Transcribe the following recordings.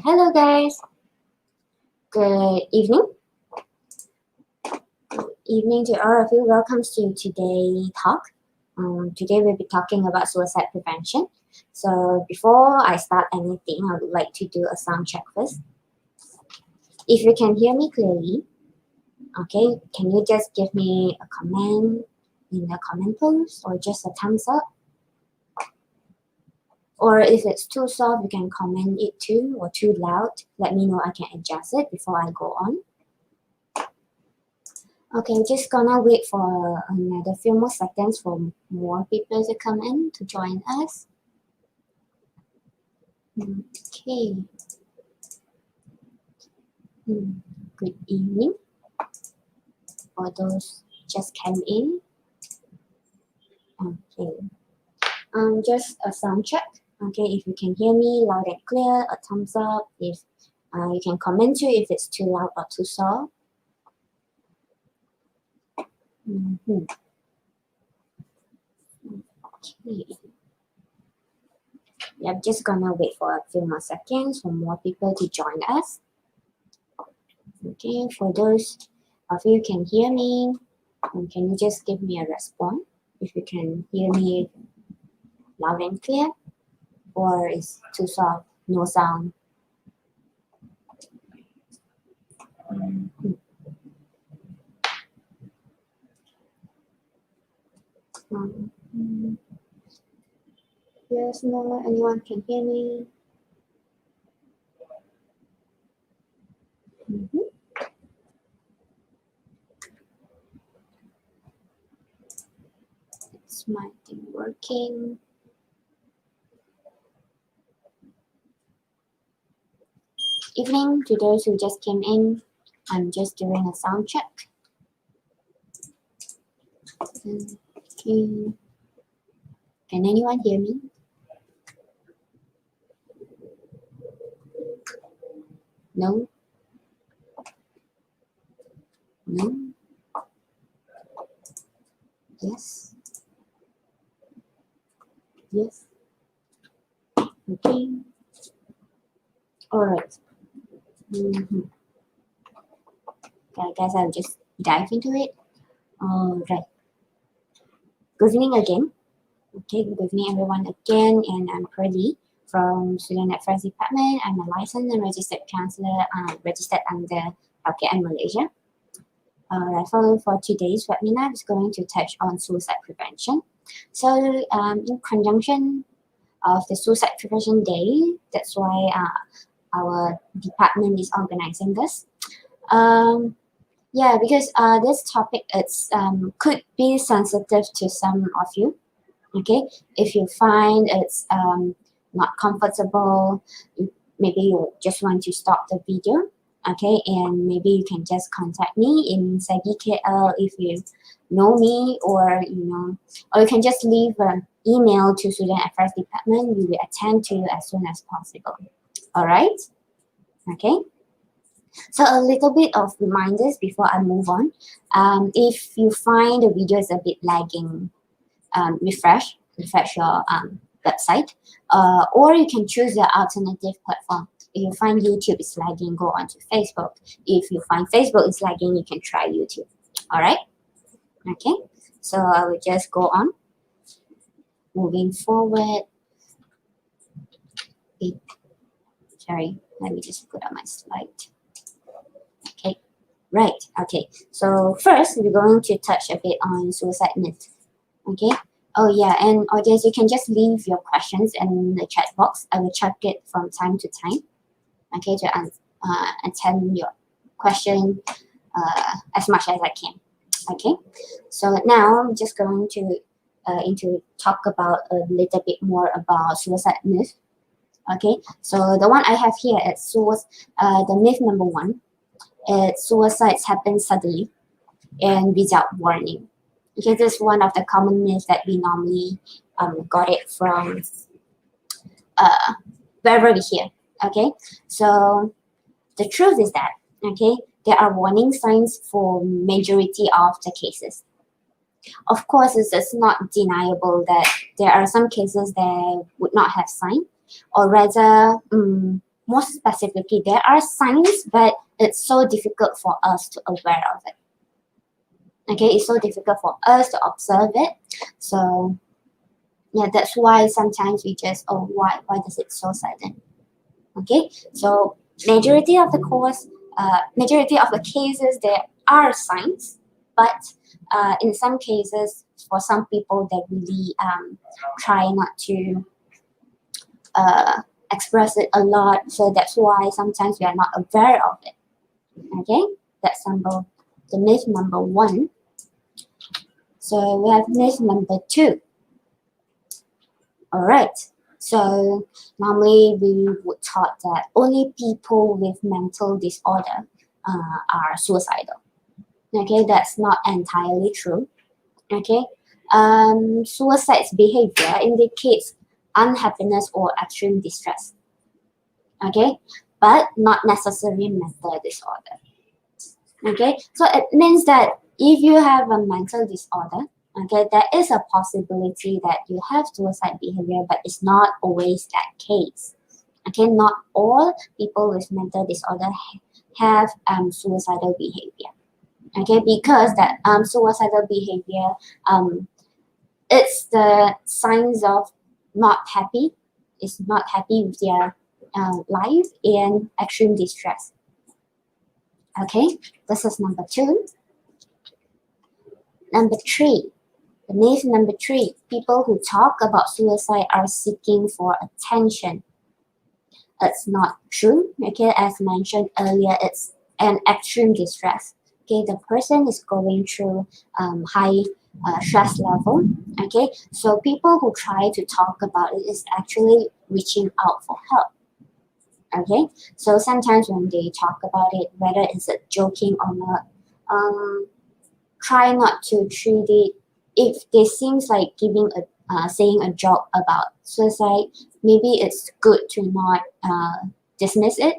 Hello guys, good evening. Good evening to all of you. Welcome to today's talk. Today we'll be talking about suicide prevention. So before I start anything, I would like to do a sound check first. If you can hear me clearly, okay, can you just give me a comment in the comment post or just a thumbs up? Or if it's too soft, you can comment it too, or too loud. Let me know, I can adjust it before I go on. Okay, we're just gonna wait for another few more seconds for more people to come in to join us. Okay. Good evening for those just came in. Okay. Just a sound check. Okay, if you can hear me loud and clear, a thumbs up. If you can comment too if it's too loud or too soft. Okay. Yeah, I'm just gonna wait for a few more seconds for more people to join us. Okay, for those of you can hear me, can you just give me a response if you can hear me loud and clear, or is too soft, no sound? Yes, no, anyone can hear me? It's my thing working. Evening to those who just came in. I'm just doing a sound check. Okay. Can anyone hear me? No? No? Yes? Yes? Okay. Alright. Okay, I guess I'll just dive into it. Alright. Good evening again. Okay, good evening everyone again, and I'm Pearly from Student Affairs Department. I'm a licensed and registered counselor registered under Healthcare in Malaysia. For today's webinar is going to touch on suicide prevention. So in conjunction of the Suicide Prevention Day, that's why our department is organizing this. Yeah, because this topic could be sensitive to some of you. Okay, if you find it's not comfortable, maybe you just want to stop the video. Okay, and maybe you can just contact me in Sagi KL if you know me, or or you can just leave an email to Student Affairs Department. We will attend to you as soon as possible. All right. Okay. So a little bit of reminders before I move on. If you find the video is a bit lagging, refresh your website, or you can choose your alternative platform. If you find YouTube is lagging, go on to Facebook. If you find Facebook is lagging, you can try YouTube. All right. Okay. So I will just go on. Moving forward. Sorry, let me just put up my slide. Okay. Right. Okay. So first, we're going to touch a bit on suicide myth. Okay. Oh yeah, and audience, you can just leave your questions in the chat box. I will check it from time to time. Okay, to attend your question as much as I can. Okay, so now I'm just going to talk about a little bit more about suicide myth. Okay, so the one I have here is the myth number 1. Suicides happen suddenly and without warning. Okay, this is one of the common myths that we normally got it from wherever we hear. Okay, so the truth is that there are warning signs for majority of the cases. Of course, it's not deniable that there are some cases that would not have sign, or rather more specifically, there are signs, but it's so difficult for us to aware of it. Okay, it's so difficult for us to observe it. So yeah, that's why sometimes we just, oh, why does it so sudden? Okay, so majority of the cases there are signs, but in some cases, for some people, they really try not to uh, express it a lot. So that's why sometimes we are not aware of it. Okay, that's the myth number one. So we have myth number two. All right. So normally we would thought that only people with mental disorder are suicidal. Okay, that's not entirely true. Okay, suicide's behavior indicates unhappiness or extreme distress. Okay, but not necessarily mental disorder. Okay, so it means that if you have a mental disorder, okay, there is a possibility that you have suicide behavior, but it's not always that case. Okay, not all people with mental disorder have suicidal behavior. Okay, because that suicidal behavior, it's the signs of not happy, is not happy with their life and extreme distress. Okay, this is number two. Number three, the myth number three, people who talk about suicide are seeking for attention. It's not true. Okay, as mentioned earlier, it's an extreme distress. Okay, the person is going through high stress level. Okay, so people who try to talk about it is actually reaching out for help. Okay, so sometimes when they talk about it, whether it's a joking or not, try not to treat it. If they seems like giving a saying a joke about suicide, maybe it's good to not dismiss it.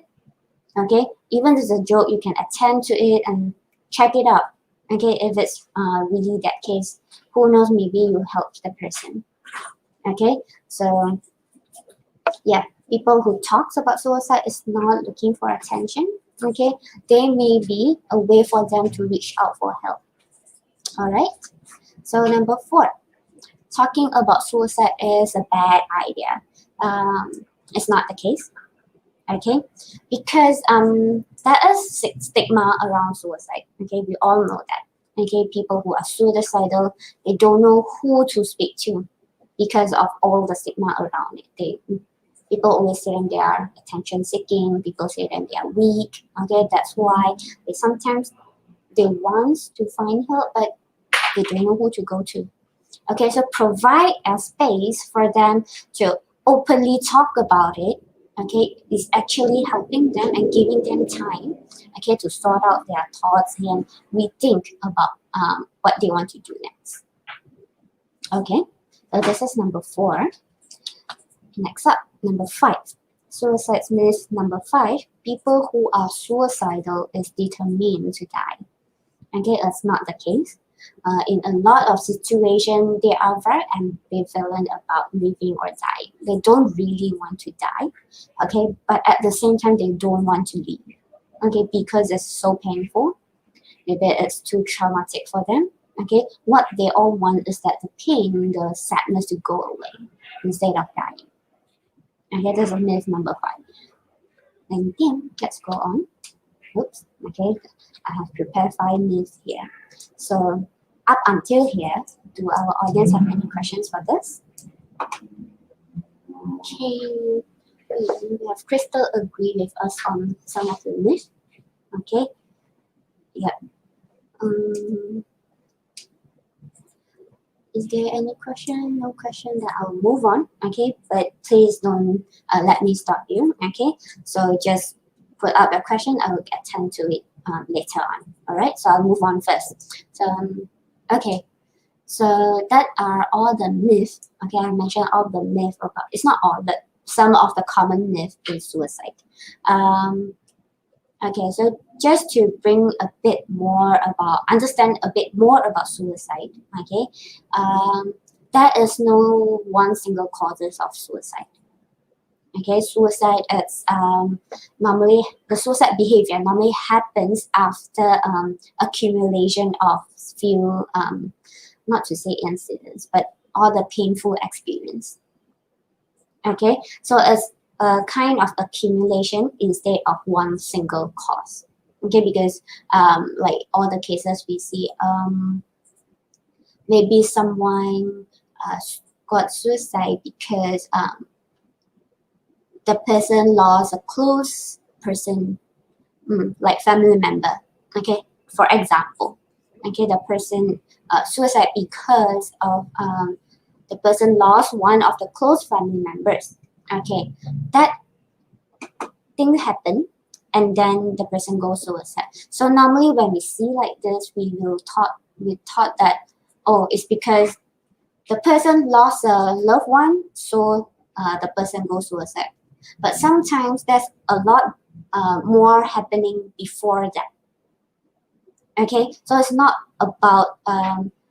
Okay, even if it's a joke, you can attend to it and check it out. Okay, if it's really that case, who knows, maybe you help the person. Okay, so yeah, people who talks about suicide is not looking for attention. Okay, they may be a way for them to reach out for help. All right, so number four, talking about suicide is a bad idea. It's not the case. Okay, because there is stigma around suicide. Okay, we all know that. Okay, people who are suicidal, they don't know who to speak to because of all the stigma around it. People always say they are attention seeking. People say that they are weak. Okay, that's why sometimes they want to find help, but they don't know who to go to. Okay, so provide a space for them to openly talk about it. Okay, is actually helping them and giving them time. Okay, to sort out their thoughts and rethink about what they want to do next. Okay, so this is number four. Next up, number five. Suicide myth number five. People who are suicidal is determined to die. Okay, that's not the case. In a lot of situations, they are very ambivalent about living or dying. They don't really want to die, okay, but at the same time, they don't want to leave, okay, because it's so painful. Maybe it's too traumatic for them. Okay, what they all want is that the pain, the sadness to go away instead of dying. Okay, this is myth number five. And then let's go on. Oops. Okay, I have prepared five myths here. So up until here, do our audience have any questions for this? Okay, we have Crystal agree with us on some of the myths. Okay, yeah. Um, is there any question? No question. That I'll move on. Okay, but please don't let me stop you. Okay, so just put up your question. I will attend to it later on. All right, so I'll move on first. So okay. So that are all the myths. Okay, I mentioned all the myths about. It's not all, but some of the common myths in suicide. Okay, so just to bring a bit more about, understand a bit more about suicide. Okay, there is no one single causes of suicide. Okay, suicide, it's normally the suicide behavior normally happens after accumulation of few not to say incidents, but all the painful experience. Okay, so it's a kind of accumulation instead of one single cause. Okay, because like all the cases we see, maybe someone got suicide because the person lost a close person, like family member. Okay, for example, okay, the person suicide because of the person lost one of the close family members. Okay, that thing happen, and then the person goes suicide. So normally when we see like this, we thought that, oh, it's because the person lost a loved one, so the person goes suicide. But sometimes there's a lot more happening before that. Okay, so it's not about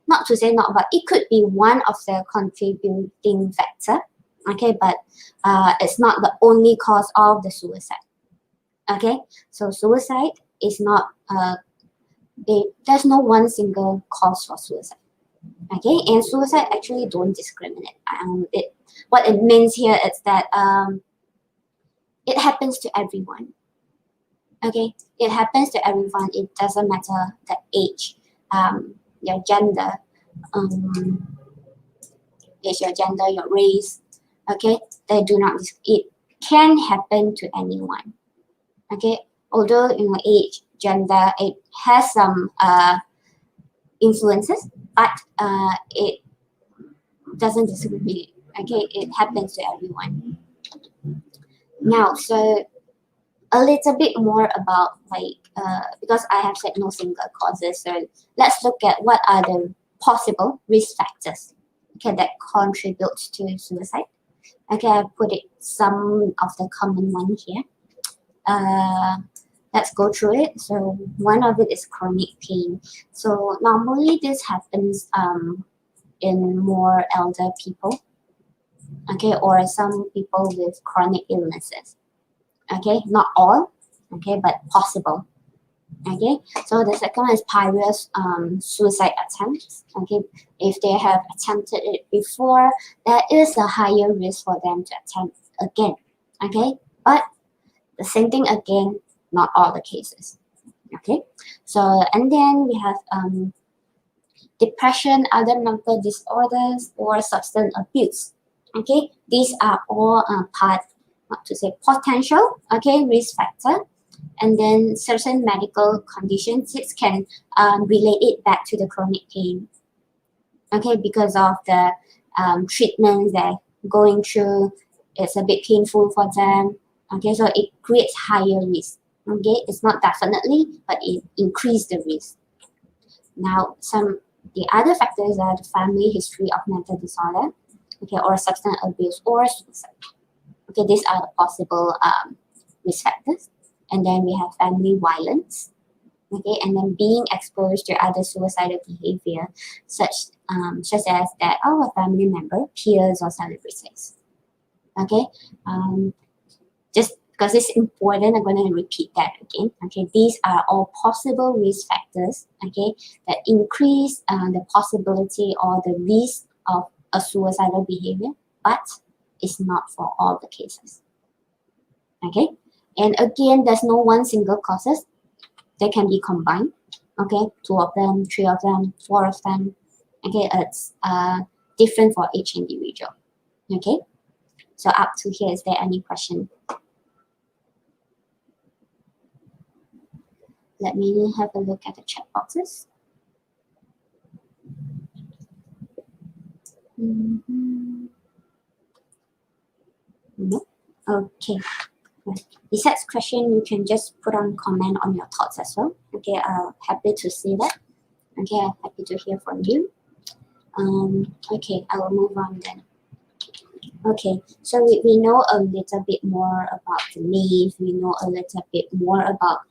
not to say not about, it could be one of the contributing factor. Okay, but it's not the only cause of the suicide. Okay, so suicide is not there's no one single cause for suicide. Okay, and suicide actually don't discriminate. What it means here is that it happens to everyone. Okay, it happens to everyone. It doesn't matter the age, your gender, um, your gender, your race. Okay, they do not. It can happen to anyone. Okay, although age, gender, it has some influences, but it doesn't discriminate. Okay, it happens to everyone. Now, so a little bit more about like because I have said no single causes, so let's look at what are the possible risk factors, okay, that contributes to suicide. Okay, I put it some of the common one here. Let's go through it. So one of it is chronic pain. So normally this happens in more elder people, okay, or some people with chronic illnesses. Okay, not all, okay, but possible. Okay, so the second one is previous suicide attempts. Okay, if they have attempted it before, there is a higher risk for them to attempt again. Okay, but the same thing again, not all the cases. Okay, so and then we have depression, other mental disorders, or substance abuse. Okay, these are all part, not to say potential, okay, risk factor. And then certain medical conditions, it can relate it back to the chronic pain. Okay, because of the treatments they're going through, it's a bit painful for them. Okay, so it creates higher risk. Okay, it's not definitely, but it increases the risk. Now, the other factors are the family history of mental disorder, okay, or substance abuse or suicide. Okay, these are the possible risk factors. And then we have family violence, okay, and then being exposed to other suicidal behavior, such as that our family member, peers, or celebrities. Okay, just because it's important, I'm going to repeat that again. Okay, these are all possible risk factors, okay, that increase the possibility or the risk of a suicidal behavior, but it's not for all the cases. Okay, and again, there's no one single causes. They can be combined. Okay, 2 of them, 3 of them, 4 of them. Okay, it's different for each individual. Okay, so up to here, is there any question? Let me have a look at the chat boxes. No? Okay. Besides question, you can just put on comment on your thoughts as well. Okay, happy to see that. Okay, happy to hear from you. Okay, I will move on then. Okay, so we know a little bit more about the myth. We know a little bit more about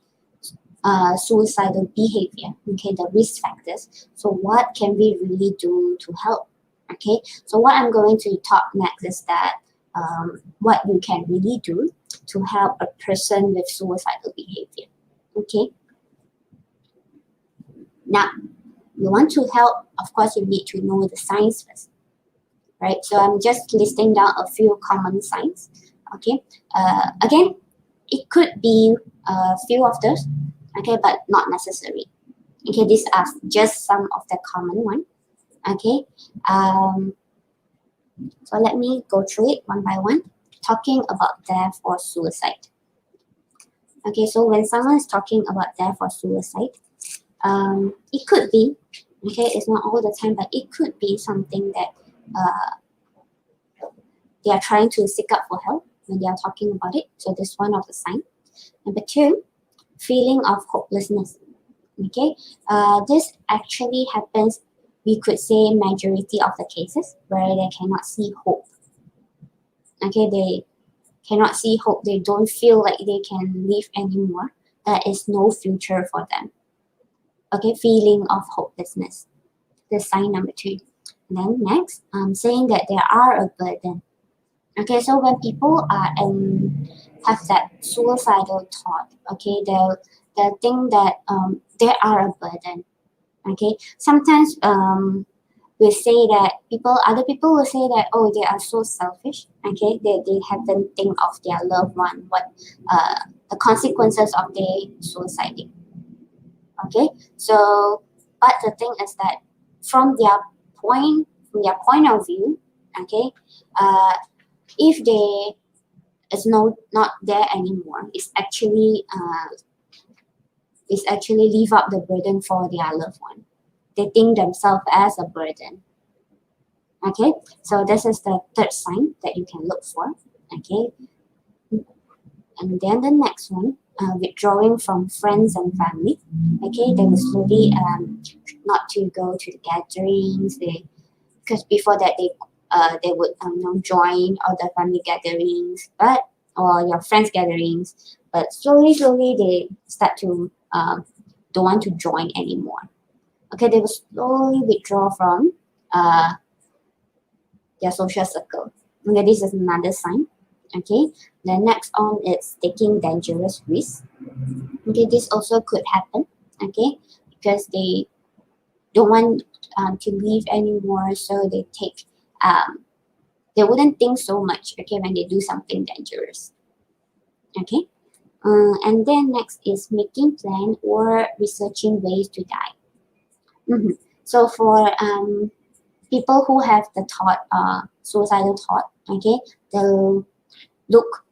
suicidal behavior, okay, the risk factors. So what can we really do to help? Okay, so what I'm going to talk next is that what you can really do to help a person with suicidal behavior. Okay. Now, you want to help, of course, you need to know the signs first, right? So I'm just listing down a few common signs. Okay. Again, it could be a few of those, okay, but not necessary. Okay, these are just some of the common ones. Okay. So let me go through it one by one, talking about death or suicide. Okay, so when someone is talking about death or suicide, it could be, okay, it's not all the time, but it could be something that they are trying to seek out for help when they are talking about it. So this is one of the signs. Number two, feeling of hopelessness. Okay, this actually happens, we could say, majority of the cases where they cannot see hope. Okay, they cannot see hope. They don't feel like they can live anymore. There is no future for them. Okay, feeling of hopelessness. That's sign number two. And then next, saying that they are a burden. Okay, so when people are have that suicidal thought, okay, they'll think that they are a burden. Okay, sometimes we say that other people will say that, oh, they are so selfish. Okay, they haven't think of their loved one, what the consequences of their suiciding. Okay, so but the thing is that from their point of view, okay, if they is not there anymore, it's actually leave up the burden for their loved one. They think themselves as a burden. Okay, so this is the third sign that you can look for. Okay, and then the next one, withdrawing from friends and family. Okay, they will slowly not to go to the gatherings. Because before that they would join other family gatherings, or your friends gatherings, but slowly they start to don't want to join anymore. Okay, they will slowly withdraw from their social circle. Okay, this is another sign. Okay, the next on is taking dangerous risks. Okay, this also could happen. Okay, because they don't want to live anymore, so they wouldn't think so much. Okay, when they do something dangerous. Okay, and then next is making plan or researching ways to die. So for people who have the suicidal thought, okay, they'll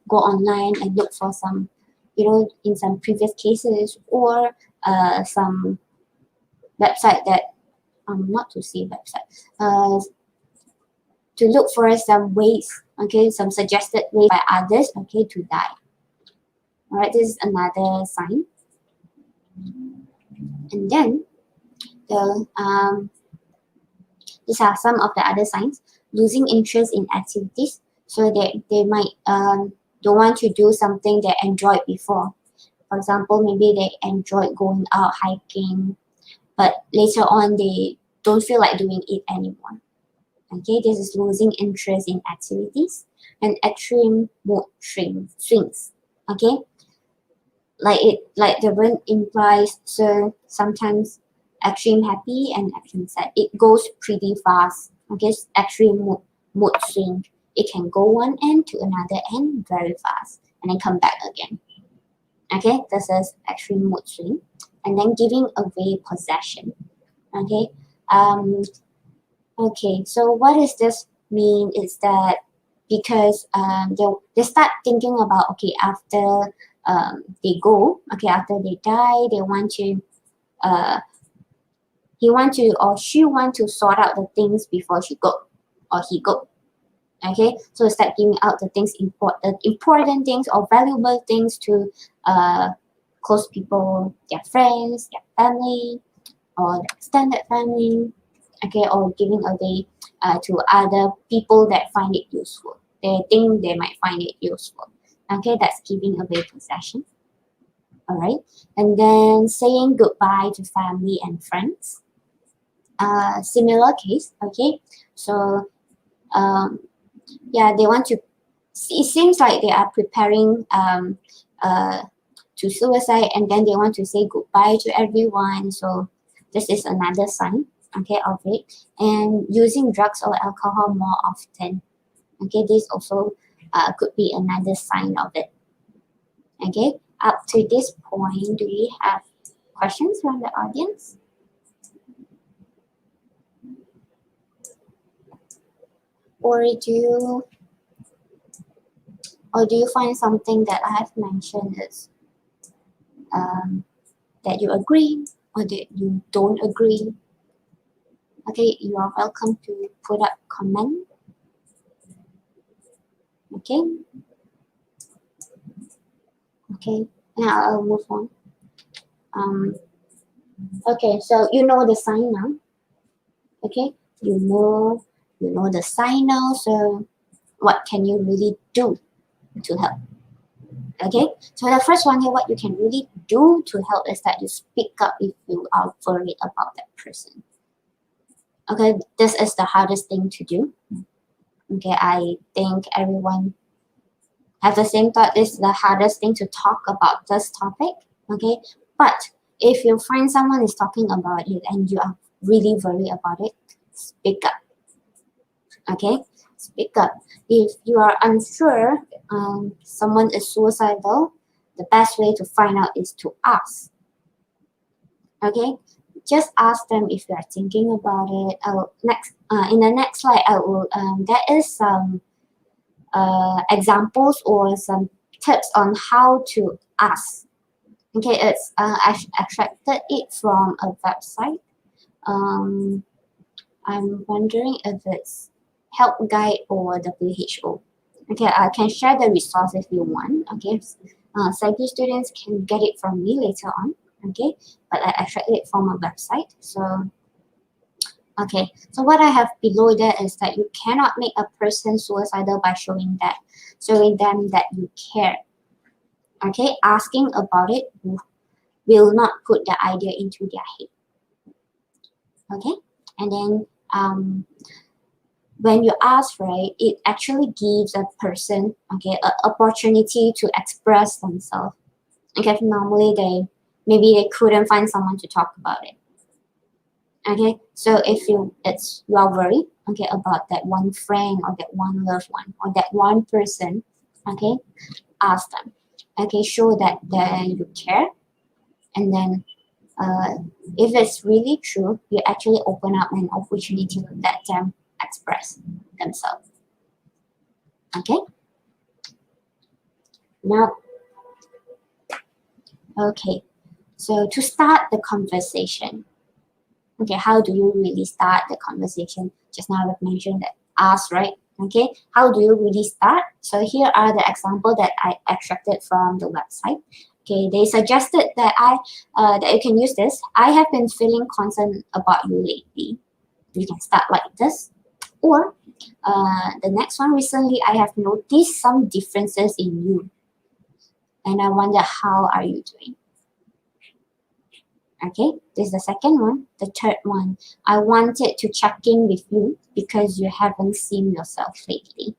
go online and look for some, in some previous cases, or some website that, not to say website, to look for some ways, okay, some suggested ways by others, okay, to die. All right, this is another sign. And then these are some of the other signs. Losing interest in activities, so they might don't want to do something they enjoyed before. For example, maybe they enjoyed going out hiking, but later on they don't feel like doing it anymore. Okay, this is losing interest in activities. And extreme mood swings. Okay, like the word implies, so sometimes extreme happy and extreme sad. It goes pretty fast. Okay, extreme mood swing. It can go one end to another end very fast and then come back again. Okay, this is extreme mood swing. And then giving away possession. Okay, okay, so what does this mean is that because they start thinking about, okay, after after they die, they want to, he want to or she want to sort out the things before she go or he go. Okay, so start giving out the things, important things or valuable things to close people, their friends, their family, or the extended family. Okay, or giving away to other people that find it useful. They think they might find it useful. Okay, that's giving away possession. All right, and then saying goodbye to family and friends. Similar case. Okay, so yeah, they want to it seems like they are preparing to suicide, and then they want to say goodbye to everyone. So this is another sign, okay, of it. And using drugs or alcohol more often, okay, this also could be another sign of it. Okay, up to this point, do we have questions from the audience? Or do you find something that I have mentioned is that you agree or that you don't agree? Okay, you are welcome to put up comment. Okay, okay, now I'll move on. Okay, so you know the sign now. Okay, you know the sign now. So what can you really do to help? Okay, so the first one here, what you can really do to help is that you speak up if you are worried about that person. Okay, this is the hardest thing to do. Okay, I think everyone have the same thought. This is the hardest thing to talk about this topic. Okay, but if you find someone is talking about it and you are really worried about it, speak up. Okay, speak up. If you are unsure someone is suicidal, the best way to find out is to ask. Okay, just ask them if you are thinking about it. In the next slide, I will there is some examples or some tips on how to ask. Okay, it's I've extracted it from a website. I'm wondering if it's Help Guide or WHO. Okay, I can share the resource if you want. Okay, psyche students can get it from me later on. Okay, but I extracted it from a website. So, okay, so what I have below there is that you cannot make a person suicidal by showing them that you care. Okay, asking about it will not put the idea into their head. Okay, and then when you ask, right, it actually gives a person, okay, an opportunity to express themselves. Okay, normally they couldn't find someone to talk about it. Okay, so if you are worried, okay, about that one friend or that one loved one or that one person, okay, ask them. Okay, show that you care, and then if it's really true, you actually open up an opportunity to let them express themselves. Okay. Now, okay. So to start the conversation, okay, how do you really start the conversation? Just now I've mentioned that ask, right? Okay, how do you really start? So here are the examples that I extracted from the website. Okay, they suggested that that you can use this. I have been feeling concerned about you lately. You can start like this. Or the next one, recently I have noticed some differences in you, and I wonder how are you doing. Okay, this is the second one. The third one, I wanted to check in with you because you haven't seen yourself lately.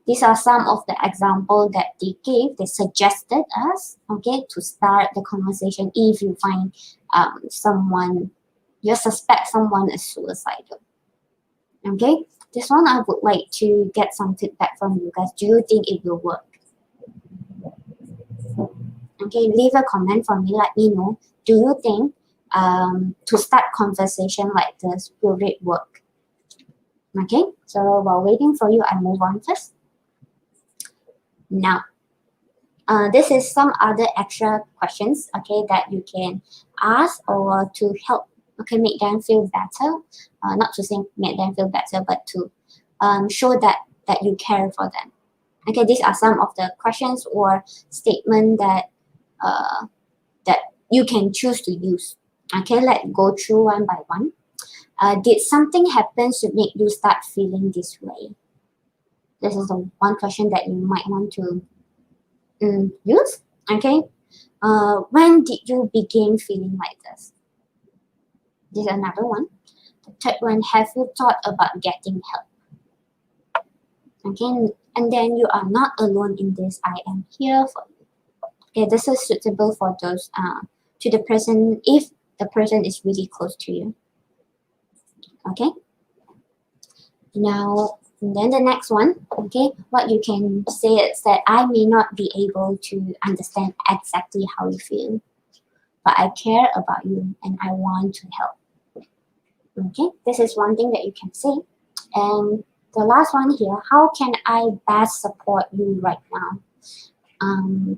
These are some of the examples that they gave. They suggested us, okay, to start the conversation if you find you suspect someone is suicidal. Okay, this one I would like to get some feedback from you guys. Do you think it will work? Okay, leave a comment for me. Let me know. Do you think to start conversation like this will it work? Okay, so while waiting for you, I move on first. Now, this is some other extra questions, okay, that you can ask or to help, okay, make them feel better. Not to say make them feel better, but to show that you care for them. Okay, these are some of the questions or statement that that you can choose to use. Okay, let's go through one by one. Did something happen to make you start feeling this way? This is the one question that you might want to use. Okay, when did you begin feeling like this? This is another one. The third one, have you thought about getting help? Okay, and then you are not alone in this. I am here for you. Okay, this is suitable for those to the person if the person is really close to you. Okay. Now, and then the next one, okay, what you can say is that I may not be able to understand exactly how you feel, but I care about you and I want to help. Okay, this is one thing that you can say. And the last one here, how can I best support you right now?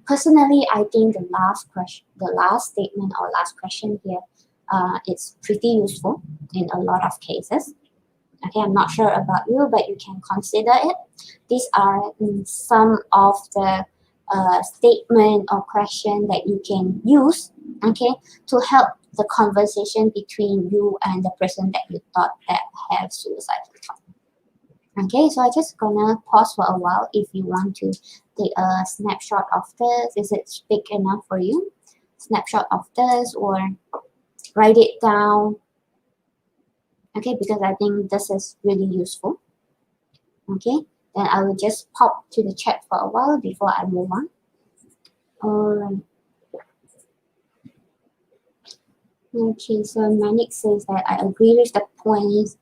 Personally, I think the last statement or last question here, it's pretty useful in a lot of cases. Okay, I'm not sure about you, but you can consider it. These are some of the statement or question that you can use, okay, to help the conversation between you and the person that you thought that have suicidal thought. Okay, so I just gonna pause for a while if you want to take a snapshot of this. Is it big enough for you? Snapshot of this or write it down. Okay, because I think this is really useful. Okay, then I will just pop to the chat for a while before I move on. Alright. Okay, so Manik says that I agree with the point.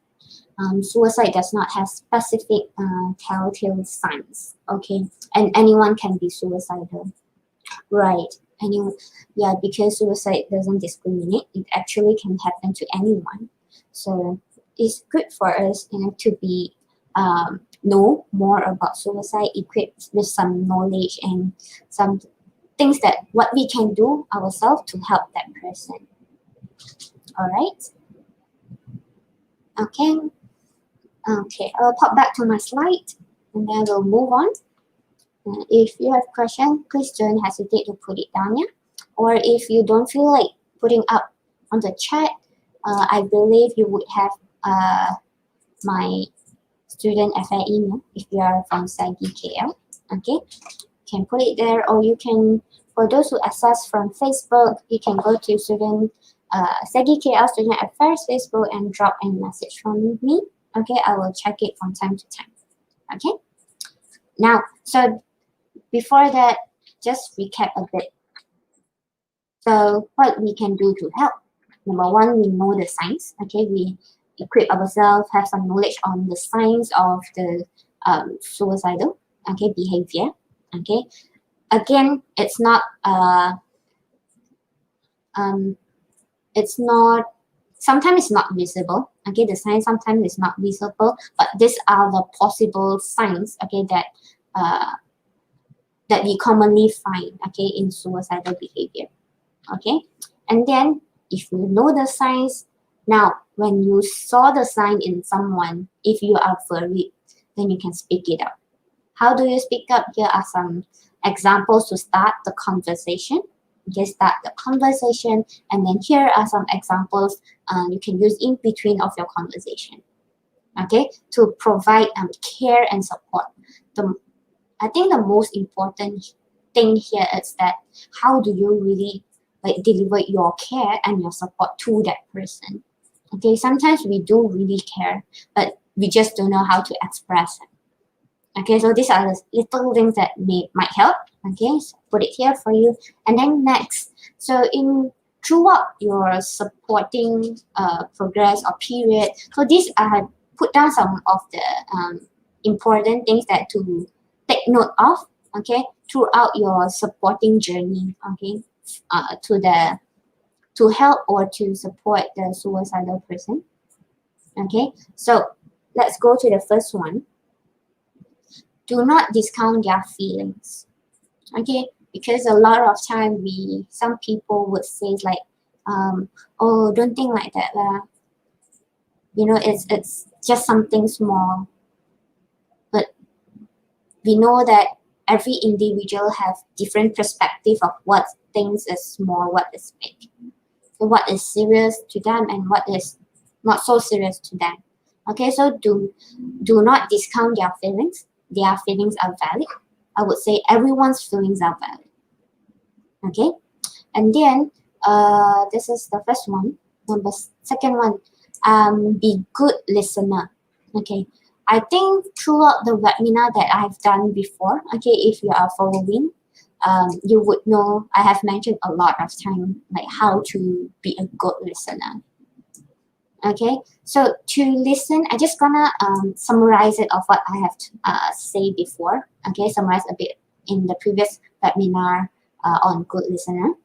Suicide does not have specific telltale signs. Okay, and anyone can be suicidal. Right. Anyone, yeah, because suicide doesn't discriminate. It actually can happen to anyone. So it's good for us, to be know more about suicide, equipped with some knowledge and some things that what we can do ourselves to help that person. All right. Okay. Okay. I'll pop back to my slide, and then we'll move on. If you have question, please don't hesitate to put it down here. Or if you don't feel like putting up on the chat, I believe you would have my student FA email if you are from SAGI KL. Okay, you can put it there, or you can, for those who access from Facebook, you can go to student SAGI KL Student Affairs Facebook and drop a message from me. Okay, I will check it from time to time. Okay, now, so before that, just recap a bit. So what we can do to help. Number one, we know the signs. Okay, we equip ourselves, have some knowledge on the signs of the suicidal behavior. Okay, again, it's not sometimes it's not visible. Okay, the sign sometimes is not visible, but these are the possible signs. Okay, that we commonly find. Okay, in suicidal behavior. Okay, and then if you know the signs, now when you saw the sign in someone, if you are worried, then you can speak it up. How do you speak up? Here are some examples to start the conversation. Okay, start the conversation, and then here are some examples you can use in between of your conversation. Okay, to provide care and support. I think the most important thing here is that how do you really deliver your care and your support to that person. Okay, sometimes we do really care, but we just don't know how to express it. Okay, so these are the little things that might help. Okay, so put it here for you. And then next, so throughout your supporting progress or period, so these are put down some of the important things that to take note of. Okay, throughout your supporting journey. Okay, to help or to support the suicidal person. Okay, so let's go to the first one. Do not discount their feelings. Okay, because a lot of time some people would say like, oh, don't think like that lah. It's just something small, but we know that every individual have different perspective of what things is small, what is big, what is serious to them and what is not so serious to them. Okay, so do not discount their feelings. Their feelings are valid. I would say everyone's feelings are valid. Okay, and then this is the first one. Second one, be good listener. Okay, I think throughout the webinar that I've done before, okay, if you are following, you would know I have mentioned a lot of time like how to be a good listener. Okay, so to listen, I just gonna summarize it of what I have said before. Okay, summarize a bit in the previous webinar on good listener.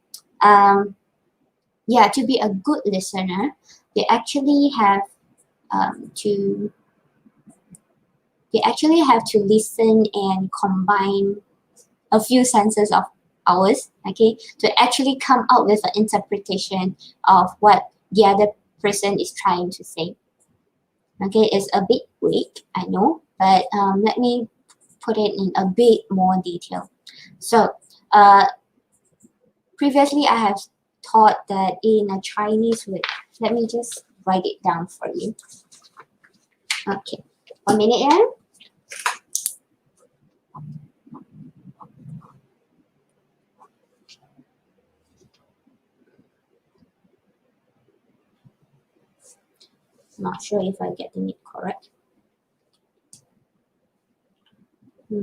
Yeah, to be a good listener, they actually have to listen and combine a few senses of ours, okay, to actually come up with an interpretation of what the other person is trying to say. Okay, it's a bit weak, I know, but let me put it in a bit more detail. So, previously I have taught that in a Chinese word. Let me just write it down for you. Okay, 1 minute, yeah. Not sure if I'm getting it correct. I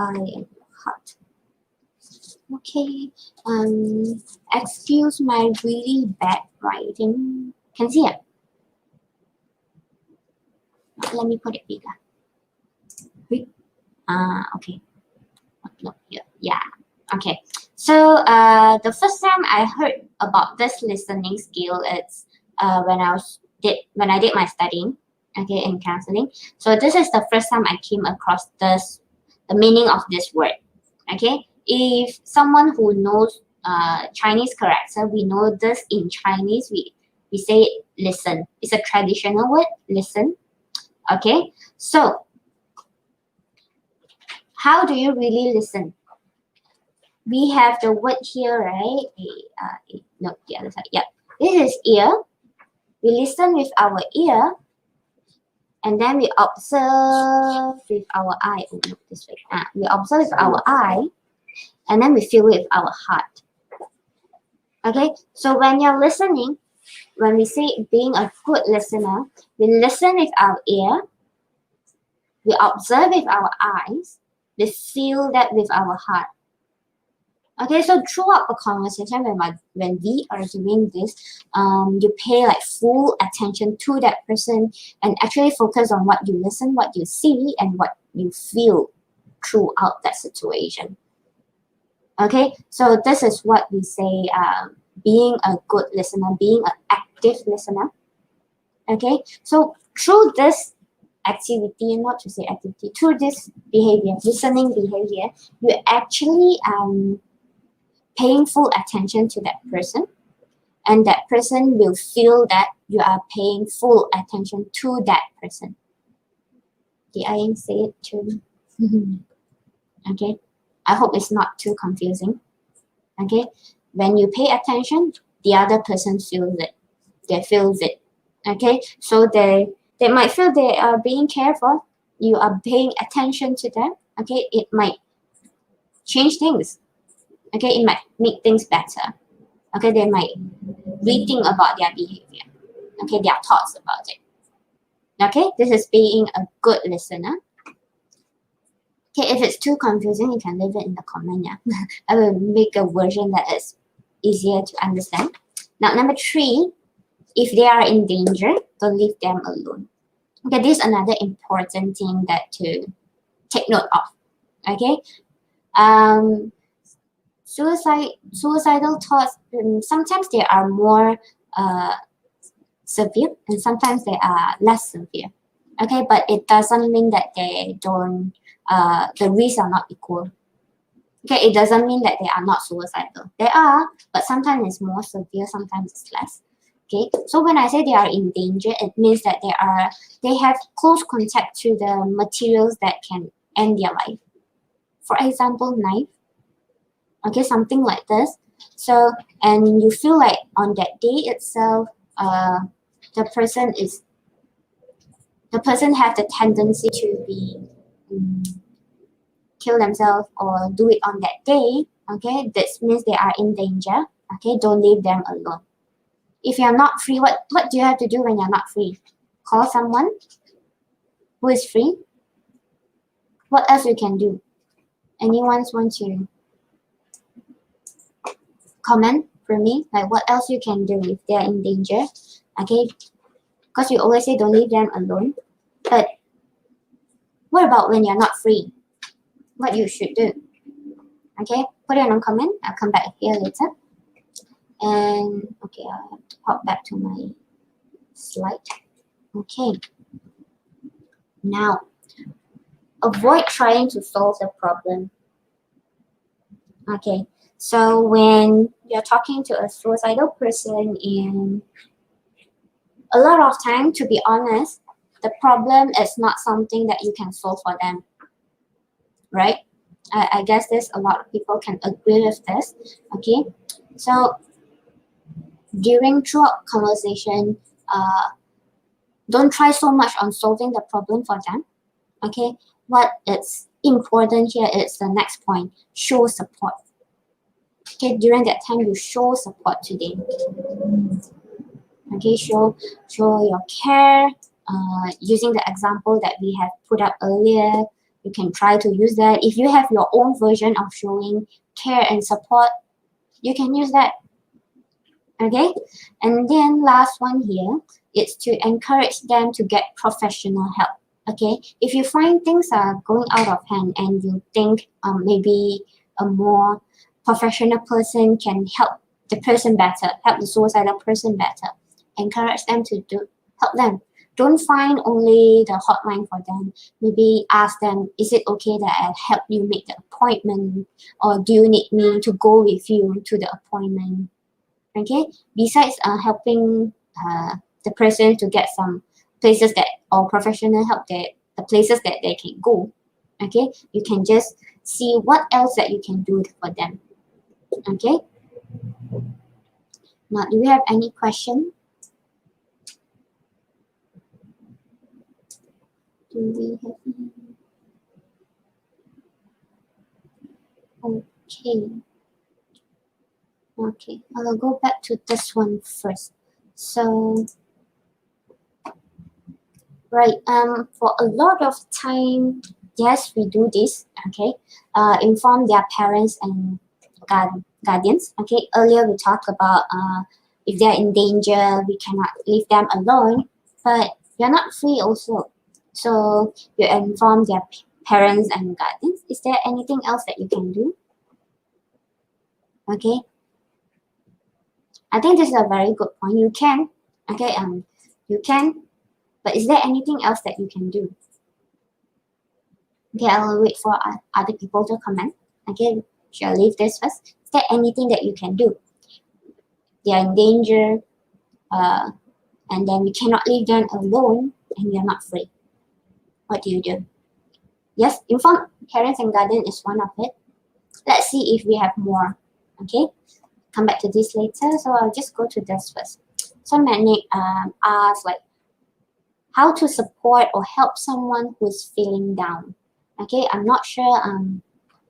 am hot. Okay. Excuse my really bad writing. Can see it? Let me put it bigger. Okay. No, here. Yeah. Okay. So the first time I heard about this listening skill is when I did my studying, okay, in counseling. So this is the first time I came across the meaning of this word. Okay, if someone who knows Chinese correct, so we know this in Chinese, we say listen. It's a traditional word, listen. Okay, so how do you really listen? We have the word here, right? No, the other side. Yeah, this is ear. We listen with our ear, and then we observe with our eye. Oh, no, this way. We observe with our eye, and then we feel with our heart. Okay, so when you're listening, when we say being a good listener, we listen with our ear, we observe with our eyes, we feel that with our heart. Okay, so throughout the conversation, when we are doing this, you pay like full attention to that person and actually focus on what you listen, what you see, and what you feel throughout that situation. Okay, so this is what we say being a good listener, being an active listener. Okay, so through this activity, not to say activity, through this behavior, listening behavior, you actually paying full attention to that person, and that person will feel that you are paying full attention to that person. Did I say it too? Okay, I hope it's not too confusing. Okay, when you pay attention, the other person feels it. They feels it. Okay, so they might feel they are being careful. You are paying attention to them. Okay, it might change things. Okay, it might make things better. Okay, they might rethink about their behavior. Okay, their thoughts about it. Okay, this is being a good listener. Okay, if it's too confusing, you can leave it in the comment. Yeah, I will make a version that is easier to understand. Now, number 3, if they are in danger, don't leave them alone. Okay, this is another important thing that to take note of. Okay, suicidal thoughts, sometimes they are more severe and sometimes they are less severe. Okay, but it doesn't mean that they don't, the risks are not equal. Okay, it doesn't mean that they are not suicidal. They are, but sometimes it's more severe, sometimes it's less. Okay, so when I say they are in danger, it means that they have close contact to the materials that can end their life. For example, knife. Okay, something like this. So, and you feel like on that day itself, the person have the tendency to be kill themselves or do it on that day. Okay, this means they are in danger. Okay, don't leave them alone. If you're not free, what do you have to do when you're not free? call someone who is free. What else you can do? Anyone want to comment for me? Like what else you can do if they're in danger? Okay, because you always say don't leave them alone. But what about when you're not free? What you should do? Okay, put it in a comment. I'll come back here later. And okay, I have to pop back to my slide. Okay, now avoid trying to solve the problem. Okay, so when you're talking to a suicidal person, and a lot of time, to be honest, the problem is not something that you can solve for them, right? I guess there's a lot of people can agree with this. Okay, so during throughout conversation, don't try so much on solving the problem for them. Okay, what is important here is the next point: show support. Okay, during that time you show support to them. Okay, show your care. Using the example that we have put up earlier, you can try to use that. If you have your own version of showing care and support, you can use that. Okay, and then last one here is to encourage them to get professional help. Okay, if you find things are going out of hand and you think maybe a more professional person can help the person better, help the suicidal person better, encourage them to help them. Don't find only the hotline for them. Maybe ask them, is it okay that I help you make the appointment, or do you need me to go with you to the appointment? Okay, besides helping the person to get some places that, or professional help, that the places that they can go. Okay, you can just see what else that you can do for them. Okay, now do we have any question? Do we have any? Okay, I'll go back to this one first. So right, for a lot of time, yes, we do this. Okay, inform their parents and guardians. Okay, earlier we talked about if they're in danger, we cannot leave them alone, but you're not free also. So you inform their parents and guardians. Is there anything else that you can do? Okay, I think this is a very good point. You can, okay, you can, but is there anything else that you can do? Okay, I'll wait for other people to comment. Okay, shall I leave this first? Is there anything that you can do? They are in danger, and then we cannot leave them alone, and we are not free. What do you do? Yes, inform parents and guardians is one of it. Let's see if we have more. Okay, come back to this later. So I'll just go to this first. So many ask like how to support or help someone who's feeling down. Okay, I'm not sure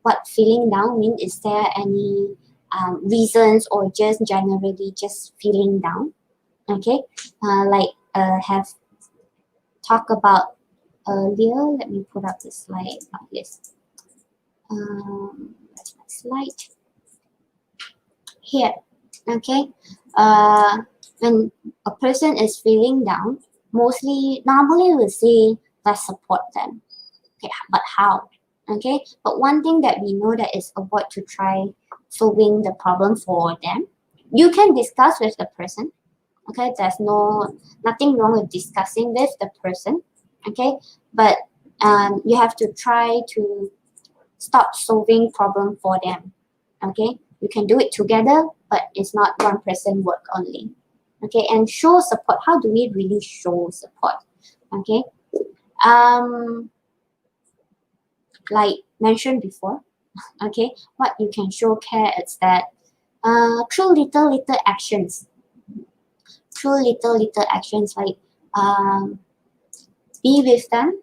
what feeling down means. Is there any reasons, or just generally just feeling down? Okay, have talked about earlier. Let me put up the slide like this. That's my slide here. Okay, when a person is feeling down, normally we'll say let's support them. Okay, but how? Okay, but one thing that we know that is avoid to try solving the problem for them. You can discuss with the person. Okay, there's nothing wrong with discussing with the person. Okay, but you have to try to stop solving problem for them. Okay, you can do it together, but it's not one person work only. Okay, and show support. How do we really show support? Okay, like mentioned before. Okay, what you can show care is that through little actions. Through little actions, like be with them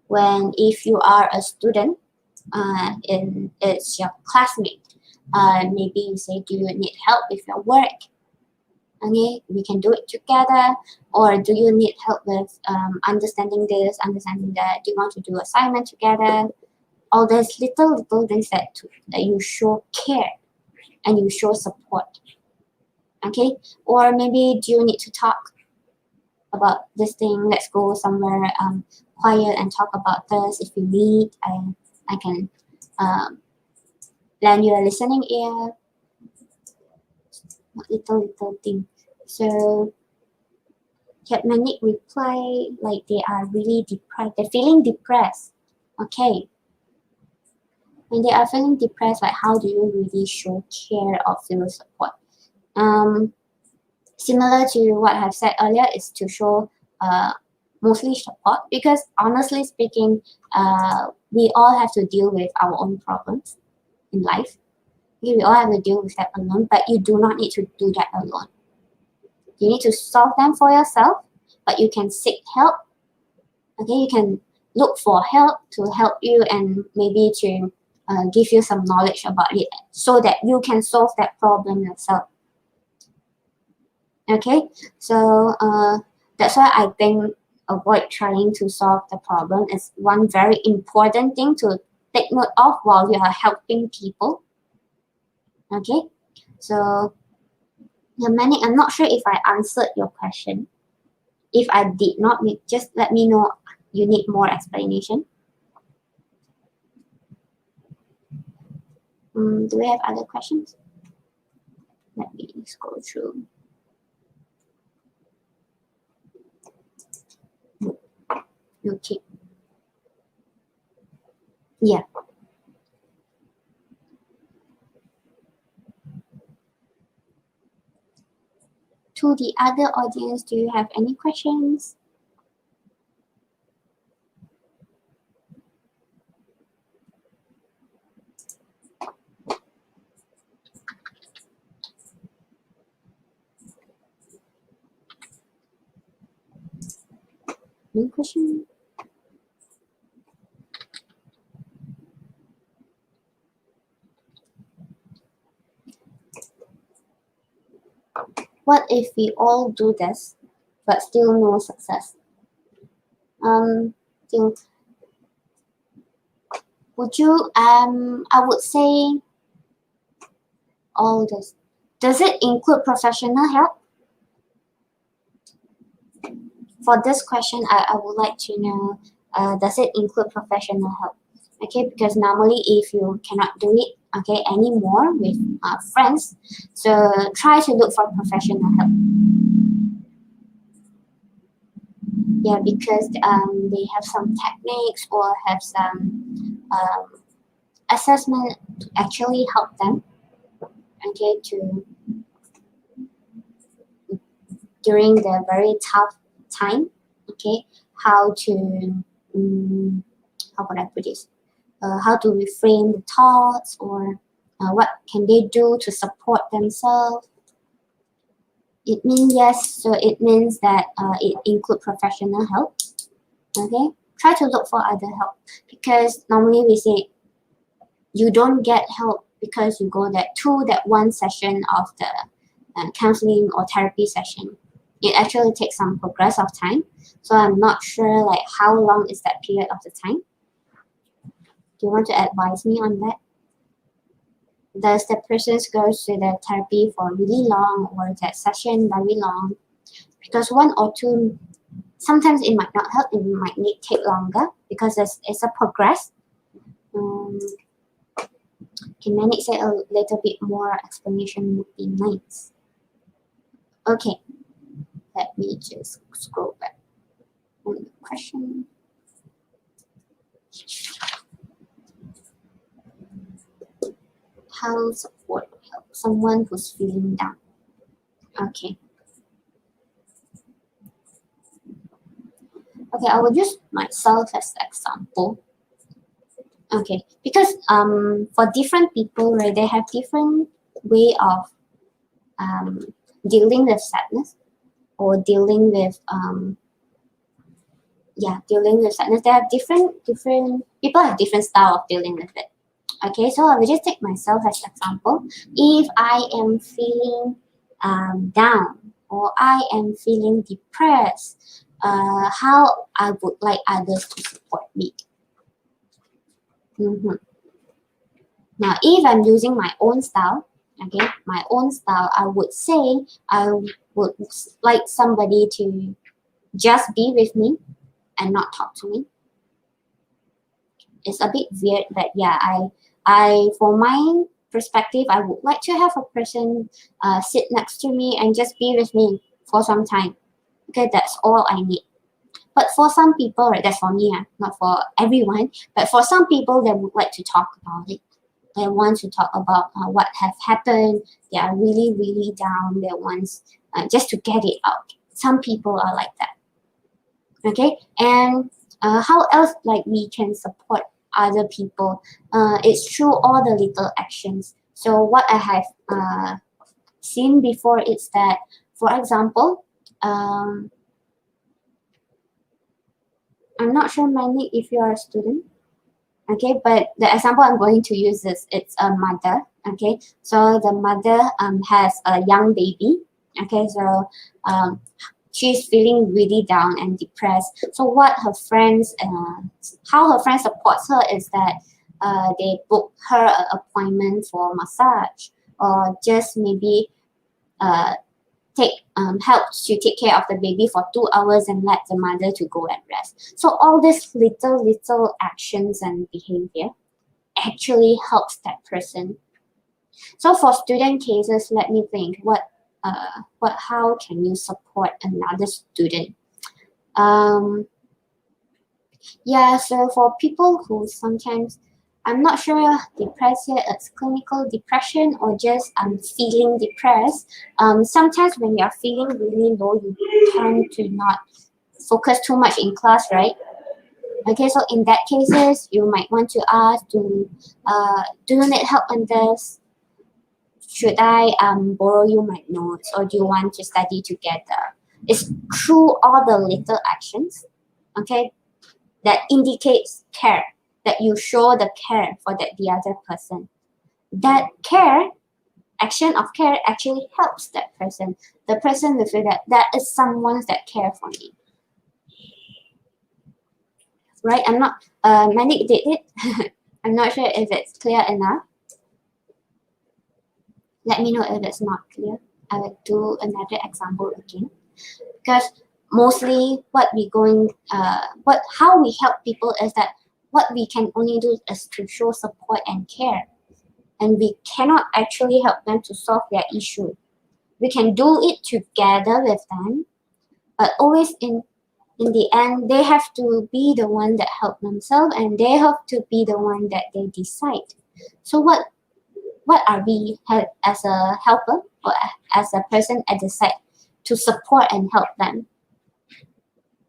when, if you are a student, it's your classmate. Maybe you say, do you need help with your work? Okay, we can do it together. Or do you need help with understanding this, understanding that? Do you want to do assignment together? All those little things that you show care and you show support. Okay, or maybe do you need to talk about this thing? Let's go somewhere quiet and talk about this. If you need, I can um, lend you a listening ear. Little thing. So Manic reply like they are really depressed. They're feeling depressed. Okay. When they are feeling depressed, like how do you really show care or feel support? Um, Similar to what I've said earlier is to show mostly support, because honestly speaking, we all have to deal with our own problems in life. Okay, we all have to deal with that alone, but you do not need to do that alone. You need to solve them for yourself, but you can seek help. Okay, you can look for help to help you and maybe to give you some knowledge about it so that you can solve that problem yourself. Okay, so that's why I think avoid trying to solve the problem is one very important thing to take note of while you are helping people. Okay, so Manic, I'm not sure if I answered your question. If I did not, just let me know you need more explanation. Do we have other questions? Let me scroll through. Okay. Yeah. To the other audience, do you have any questions? No question? What if we all do this, but still no success? Still, would you, I would say all this. Does it include professional help? For this question, I would like to know, does it include professional help? Okay, because normally if you cannot do it, okay, anymore with friends, so try to look for professional help. Yeah, because they have some techniques or have some assessment to actually help them, okay, to during the very tough time, okay, how to how would I put this? How to reframe the thoughts, or what can they do to support themselves. It means yes, so it means that it include professional help. Okay, try to look for other help, because normally we say you don't get help because you go that one session of the counseling or therapy session. It actually takes some progress of time, so I'm not sure like how long is that period of the time. Do you want to advise me on that? Does the person go to the therapy for really long, or that session very long? Because one or two, sometimes it might not help, it might need take longer because it's a progress. Can Manic say a little bit more explanation would be nice. Okay, let me just scroll back on the question. How support help someone who's feeling down? Okay. Okay, I will use myself as example. Okay, because for different people, right, they have different way of um, dealing with sadness, or dealing with dealing with sadness. They have different people have different style of dealing with it. Okay, so I will just take myself as example. If I am feeling down, or I am feeling depressed, how I would like others to support me. Mhm. Now, if I'm using my own style, okay, my own style, I would say I would like somebody to just be with me and not talk to me. It's a bit weird, but yeah, for my perspective, I would like to have a person sit next to me and just be with me for some time. Okay, that's all I need. But for some people, right, that's for me, not for everyone. But for some people, they would like to talk about it. They want to talk about what have happened. They are really, really down. They want just to get it out. Some people are like that. Okay, and how else like we can support other people? It's through all the little actions. So what I have seen before is that, for example, I'm not sure, Manny, if you are a student. Okay, but the example I'm going to use is it's a mother. Okay, so the mother has a young baby. Okay, so she's feeling really down and depressed. So what her friends how her friends supports her is that they book her an appointment for massage, or just maybe uh, take help to take care of the baby for 2 hours and let the mother to go and rest. So all these little actions and behavior actually helps that person. So for student cases, let me think what how can you support another student? Um, yeah, so for people who sometimes, I'm not sure depressed yet, it's clinical depression or just feeling depressed. Sometimes when you're feeling really low, you tend to not focus too much in class, right? Okay, so in that cases, you might want to ask do you need help on this? Should I borrow you my notes, or do you want to study together? It's through all the little actions, okay, that indicates care, that you show the care for the other person. That care, action of care actually helps that person. The person will feel that that is someone that care for me. Right? I'm not Manik did it. I'm not sure if it's clear enough. Let me know if it's not clear. I will do another example again. Because mostly what we going what how we help people is that what we can only do is to show support and care, and we cannot actually help them to solve their issue. We can do it together with them, but always in the end they have to be the one that help themselves, and they have to be the one that they decide. So what are we as a helper, or as a person at the side, to support and help them?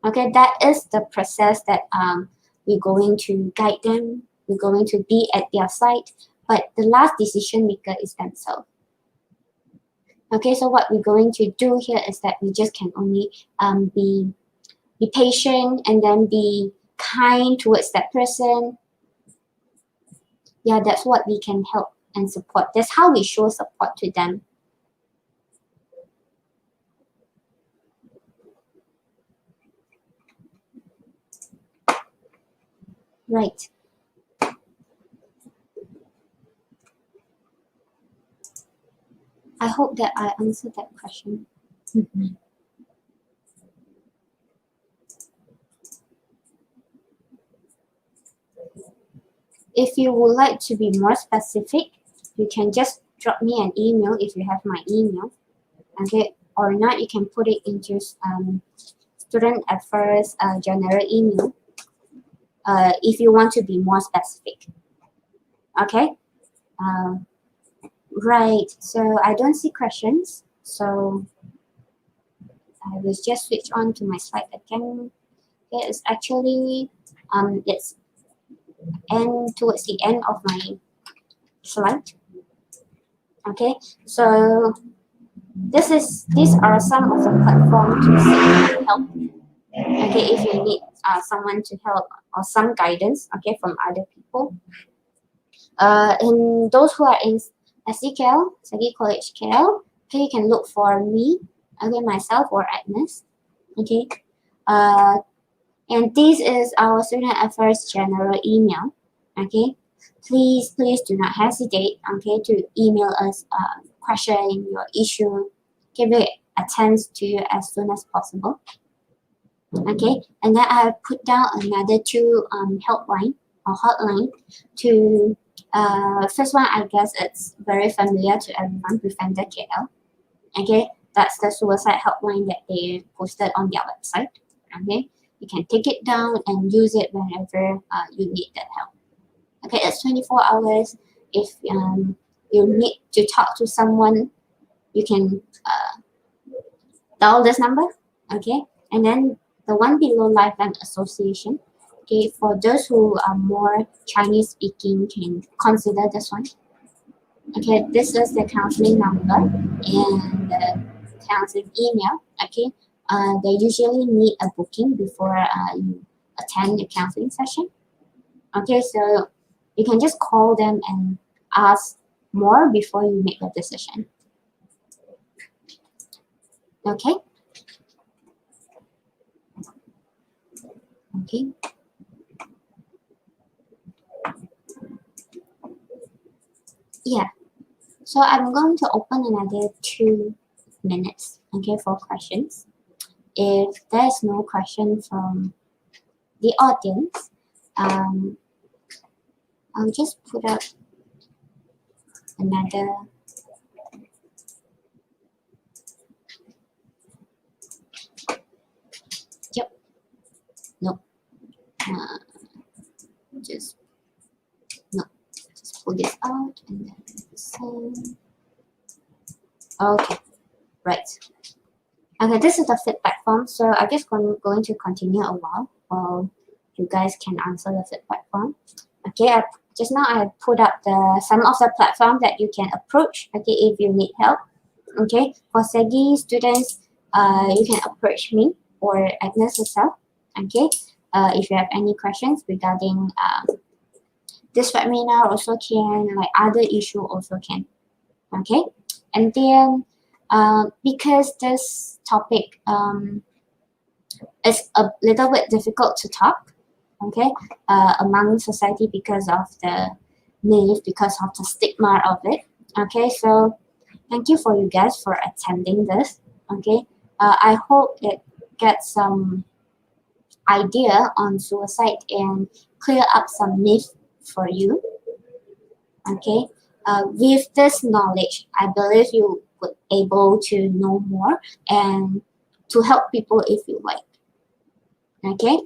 Okay, that is the process that we're going to guide them, we're going to be at their side, but the last decision maker is themselves. Okay, so what we're going to do here is that we just can only be patient, and then be kind towards that person. Yeah, that's what we can help and support. That's how we show support to them. Right. I hope that I answered that question. Mhm. If you would like to be more specific, you can just drop me an email if you have my email. Okay, or not, you can put it into student affairs general email if you want to be more specific. Okay, uh, right. So I don't see questions. So I will just switch on to my slide again. Okay, it's actually it's end towards the end of my slide. Okay, so these are some of the platforms to seek help. Okay, if you need someone to help or some guidance, okay, from other people. And those who are in SE Sagi College KL, Okay, you can look for me, okay, myself or Agnes. Okay, uh, and this is our student affairs general email. Okay, please do not hesitate. Okay, to email us question your issue. Okay, we attend to you as soon as possible. Okay, and then I put down another two helpline or hotline to first one. I guess it's very familiar to everyone, Preventer KL. Okay, that's the suicide helpline that they posted on their website. Okay, you can take it down and use it whenever you need that help. Okay, it's 24 hours. If you need to talk to someone, you can dial this number. Okay, and then the one below Lifeline Association. Okay, for those who are more Chinese speaking, can consider this one. Okay, this is the counseling number and the counseling email. Okay, they usually need a booking before you attend the counseling session. Okay, so you can just call them and ask more before you make a decision. Okay. Okay. Yeah. So I'm going to open another 2 minutes. Okay, for questions. If there's no question from the audience, I'll just put up another. Yep. No. Uh, just no. Just pull this out and then send. Okay. Right. Okay. This is the feedback form. So I'm just going to continue a while you guys can answer the feedback form. Okay. Just now I put up some of the platform that you can approach. Okay, if you need help. Okay, for SEGI students, you can approach me or Agnes herself. Okay, if you have any questions regarding this webinar, also can, like other issue also can. Okay, and then because this topic is a little bit difficult to talk, okay, among society because of the myth, because of the stigma of it. Okay, so thank you for you guys for attending this. Okay, I hope it gets some idea on suicide and clear up some myth for you. Okay, with this knowledge, I believe you would able to know more and to help people if you like. Okay,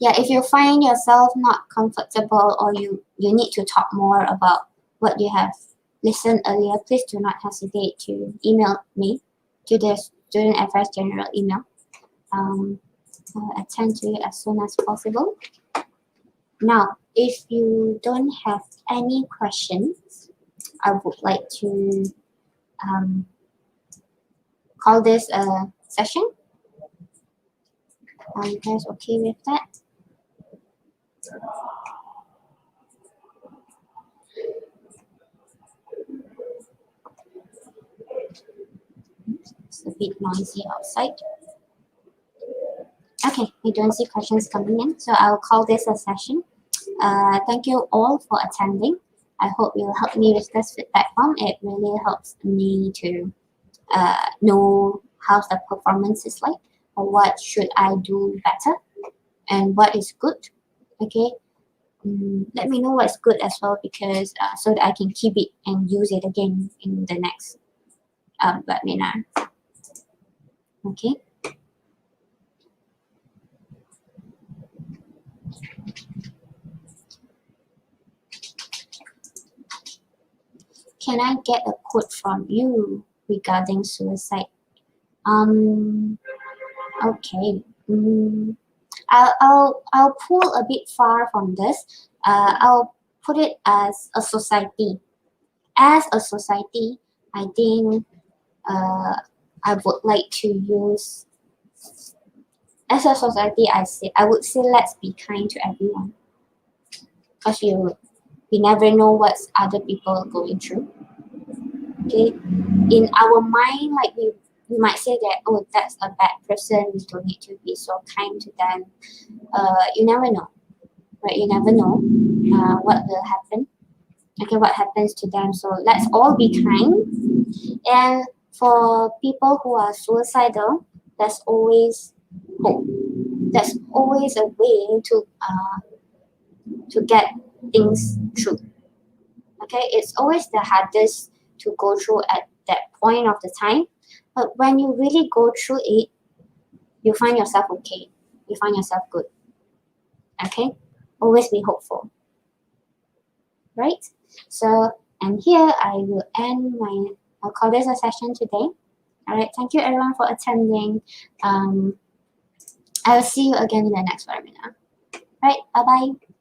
yeah, if you find yourself not comfortable or you need to talk more about what you have listened earlier, please do not hesitate to email me to the Student Affairs General email. I'll attend to it as soon as possible. Now, if you don't have any questions, I would like to call this a session. Are you guys okay with that? It's a bit noisy outside. Okay, we don't see questions coming in, so I'll call this a session. Thank you all for attending. I hope you'll help me with this feedback form. It really helps me to know how the performance is like, or what should I do better, and what is good. Okay, let me know what's good as well, because so that I can keep it and use it again in the next webinar. Okay. Can I get a quote from you regarding suicide? Okay. I'll pull a bit far from this. I'll put it as a society. As a society, I think I would like to use. As a society, I would say let's be kind to everyone, because we never know what other people are going through. Okay, in our mind, like we might say that, oh, that's a bad person, we don't need to be so kind to them. You never know, right? You never know what will happen. Okay, what happens to them. So let's all be kind. And for people who are suicidal, there's always hope. There's always a way to get things through. Okay, it's always the hardest to go through at that point of the time, but when you really go through it, you find yourself okay. You find yourself good. Okay, always be hopeful, right? So, and here I will end my I'll call this a session today. All right, thank you everyone for attending. I will see you again in the next webinar. Right, bye bye.